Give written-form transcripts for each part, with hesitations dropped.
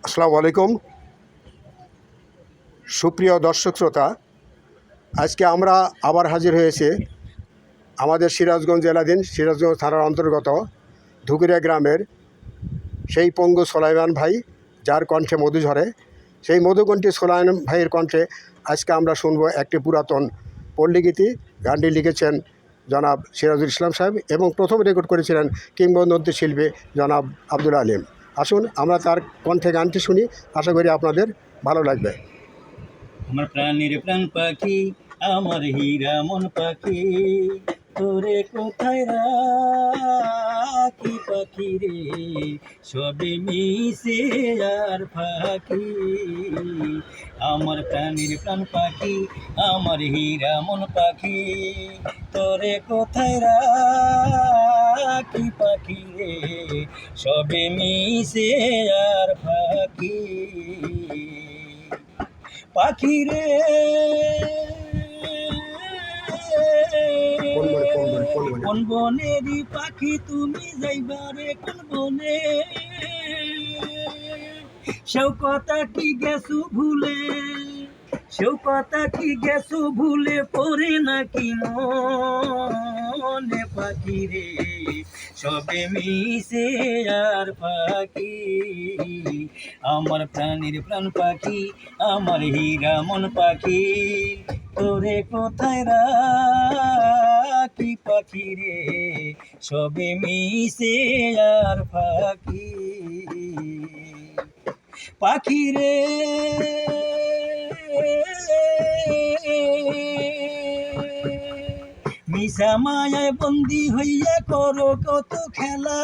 আসসালামু আলাইকুম সুপ্রিয় দর্শক শ্রোতা, আজকে আমরা আবার হাজির হয়েছে আমাদের সিরাজগঞ্জ জেলাধীন সিরাজগঞ্জ থানার অন্তর্গত ধুকুরিয়া গ্রামের সেই পঙ্গু সোলাইমান ভাই, যার কণ্ঠে মধু ঝরে। সেই মধুকণ্ঠী সোলাইমান ভাইয়ের কণ্ঠে আজকে আমরা শুনব একটি পুরাতন পল্লীগীতি। গানটি লিখেছেন জনাব সিরাজুল ইসলাম সাহেব এবং প্রথম রেকর্ড করেছিলেন কিংবদন্তি শিল্পী জনাব আব্দুল আলিম। আসুন আমরা তার কণ্ঠে গানটি শুনি, আশা করি আপনাদের ভালো লাগবে। আমার প্রাণীর প্রাণ পাখি, আমার হীরা মন পাখি, তোরে কোথায় রাখি পাখি রে, সবে মিশে আর ফাঁকি। আমার প্রাণীর প্রাণ পাখি, আমার হীরা মন পাখি, তোরে কোথায় রাখি পাখি রে, সবে মিশে আর ফাঁকি। পাখি রে কোন বনেরই পাখি তুমি যাইবারে কোন বনে, সেও কথা কি গেছু ভুলে, সেও কথা কি গেছু ভুলে, পড়ে নাকি মনে পাখি রে, সবে মিশে আর ফাঁকি। আমার প্রাণীর প্রাণ পাখি, আমার হীরা মন পাখি, তোরে কোথায় রাখি পাখি রে, সবে মিশে আর ফাঁকি। পাখি রে মিশা মায়ায় বন্দি হইয়া করো কত খেলা,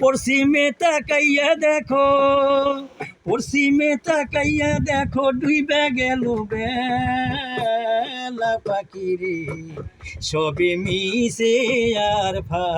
পশ্চিমে তাকাইয়া দেখো, পশ্চিমে তাকাইয়া দেখো, ডুইবা গেল বেলা পাখি রে, সবে মিশে আর